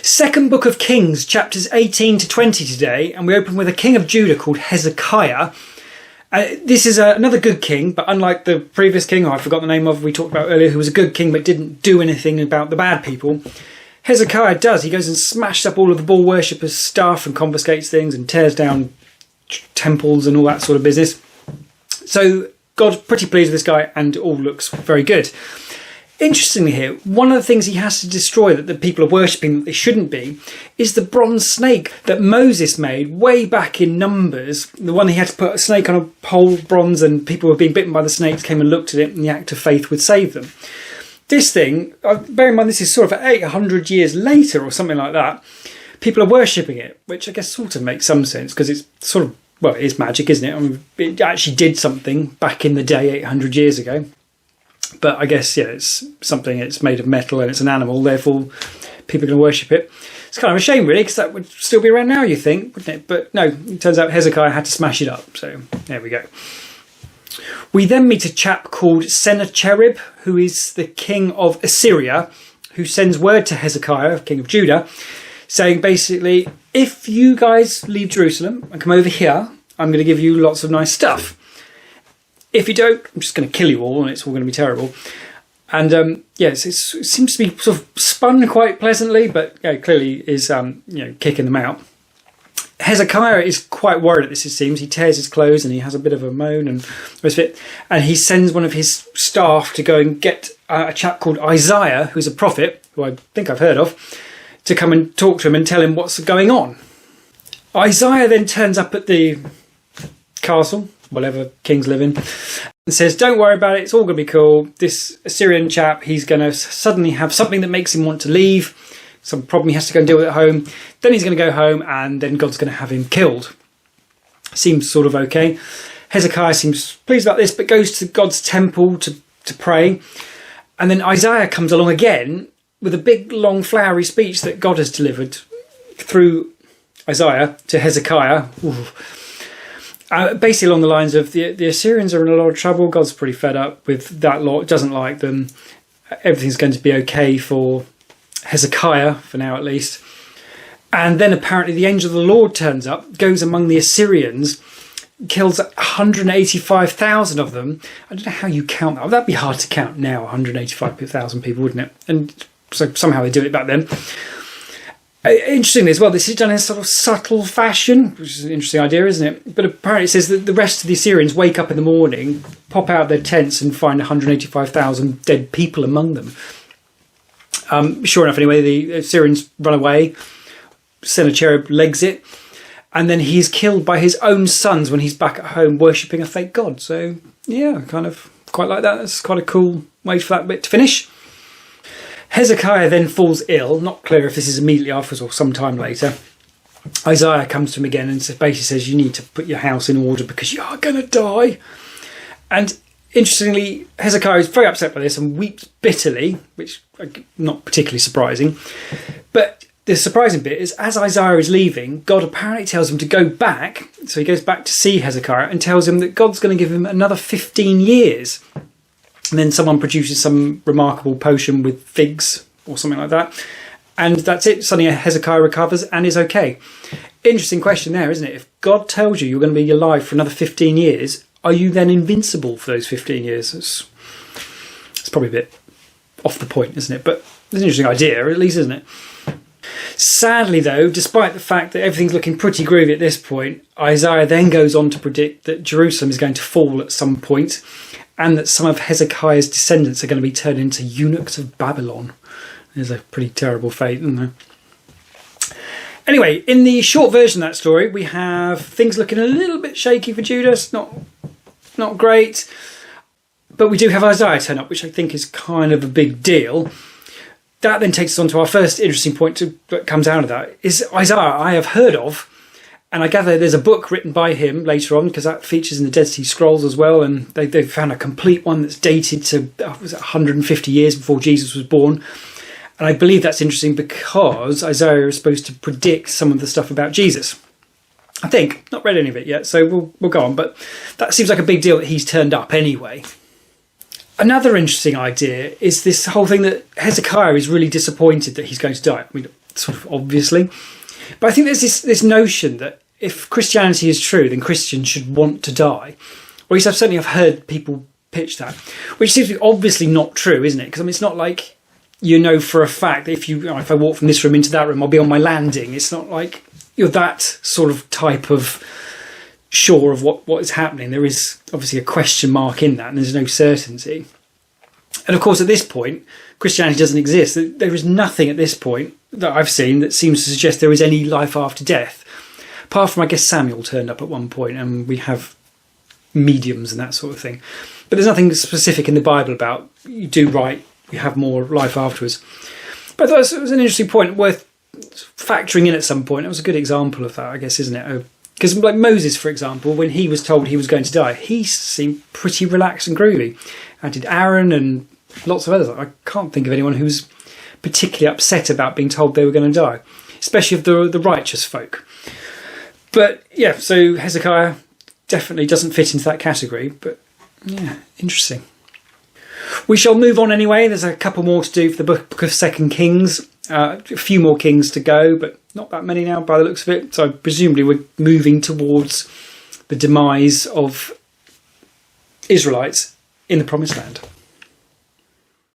Second book of Kings, chapters 18 to 20 today, and we open with a king of Judah called Hezekiah. This is another good king, but unlike the previous king, I forgot the name of, we talked about earlier, who was a good king but didn't do anything about the bad people. Hezekiah does. He goes and smashes up all of the Baal worshippers' stuff and confiscates things and tears down temples and all that sort of business. So God's pretty pleased with this guy and it all looks very good. Interestingly here, one of the things he has to destroy that the people are worshipping that they shouldn't be is the bronze snake that Moses made way back in Numbers. The one he had to put a snake on a pole, bronze, and people who were being bitten by the snakes came and looked at it and the act of faith would save them. This thing, bear in mind this is sort of 800 years later or something like that, people are worshipping it, which I guess sort of makes some sense because it's sort of, well, it is magic, isn't it? I mean, it actually did something back in the day 800 years ago. But I guess, yeah, it's something, it's made of metal and it's an animal, therefore people are going to worship it. It's kind of a shame, really, because that would still be around now, you think, wouldn't it? But no, it turns out Hezekiah had to smash it up. So there we go. We then meet a chap called Sennacherib, who is the king of Assyria, who sends word to Hezekiah, king of Judah, saying basically, if you guys leave Jerusalem and come over here, I'm going to give you lots of nice stuff. If you don't, I'm just going to kill you all and it's all going to be terrible. And yes, it seems to be sort of spun quite pleasantly, but yeah, clearly is kicking them out. Hezekiah is quite worried at this, it seems. He tears his clothes and he has a bit of a moan and the rest of it. And he sends one of his staff to go and get a chap called Isaiah, who's a prophet, who I think I've heard of, to come and talk to him and tell him what's going on. Isaiah then turns up at the castle, whatever kings live in, and says, don't worry about it, it's all going to be cool. This Assyrian chap, he's going to suddenly have something that makes him want to leave, some problem he has to go and deal with at home. Then he's going to go home and then God's going to have him killed. Seems sort of okay. Hezekiah seems pleased about this, but goes to God's temple to pray. And then Isaiah comes along again with a big, long, flowery speech that God has delivered through Isaiah to Hezekiah. Basically along the lines of the Assyrians are in a lot of trouble. God's pretty fed up with that lot, doesn't like them. Everything's going to be okay for Hezekiah, for now at least. And then apparently the angel of the Lord turns up, goes among the Assyrians, kills 185,000 of them. I don't know how you count that. That'd be hard to count now, 185,000 people, wouldn't it? And so somehow they do it back then. Interestingly as well, this is done in a sort of subtle fashion, which is an interesting idea, isn't it? But apparently it says that the rest of the Assyrians wake up in the morning, pop out of their tents and find 185,000 dead people among them. Sure enough, anyway, the Assyrians run away. Sennacherib legs it. And then he's killed by his own sons when he's back at home worshipping a fake god. So, yeah, kind of quite like that. That's quite a cool way for that bit to finish. Hezekiah then falls ill. Not clear if this is immediately afterwards or sometime later. Isaiah comes to him again and basically says, you need to put your house in order because you are going to die. And interestingly, Hezekiah is very upset by this and weeps bitterly, which is not particularly surprising. But the surprising bit is, as Isaiah is leaving, God apparently tells him to go back. So he goes back to see Hezekiah and tells him that God's going to give him another 15 years. And then someone produces some remarkable potion with figs or something like that. And that's it. Suddenly Hezekiah recovers and is okay. Interesting question there, isn't it? If God tells you you're going to be alive for another 15 years, are you then invincible for those 15 years? It's probably a bit off the point, isn't it? But it's an interesting idea, at least, isn't it? Sadly, though, despite the fact that everything's looking pretty groovy at this point, Isaiah then goes on to predict that Jerusalem is going to fall at some point and that some of Hezekiah's descendants are going to be turned into eunuchs of Babylon. There's a pretty terrible fate, isn't there? Anyway, in the short version of that story, we have things looking a little bit shaky for Judas. Not great. But we do have Isaiah turn up, which I think is kind of a big deal. That then takes us on to our first interesting point that comes out of that. Is Isaiah I have heard of, and I gather there's a book written by him later on, because that features in the Dead Sea Scrolls as well, and they've found a complete one that's dated to 150 years before Jesus was born. And I believe that's interesting because Isaiah is supposed to predict some of the stuff about Jesus. I think. Not read any of it yet, so we'll go on. But that seems like a big deal that he's turned up anyway. Another interesting idea is this whole thing that Hezekiah is really disappointed that he's going to die. I mean, sort of obviously. But I think there's this notion that if Christianity is true, then Christians should want to die. Or at least I've heard people pitch that, which seems to be obviously not true, isn't it? Because I mean, it's not like you know for a fact that if I walk from this room into that room, I'll be on my landing. It's not like you're that sort of type of sure of what is happening. There is obviously a question mark in that, and there's no certainty. And of course, at this point, Christianity doesn't exist. There is nothing at this point that I've seen that seems to suggest there is any life after death. Apart from, I guess, Samuel turned up at one point, and we have mediums and that sort of thing. But there's nothing specific in the Bible about you do right, you have more life afterwards. But I thought it was an interesting point, worth factoring in at some point. It was a good example of that, I guess, isn't it? Because like Moses, for example, when he was told he was going to die, he seemed pretty relaxed and groovy. And did Aaron and lots of others. I can't think of anyone who was particularly upset about being told they were going to die, especially of the righteous folk. But yeah, so Hezekiah definitely doesn't fit into that category. But yeah, interesting. We shall move on anyway. There's a couple more to do for the book of 2 Kings. A few more kings to go, but not that many now by the looks of it. So presumably we're moving towards the demise of Israelites in the Promised Land.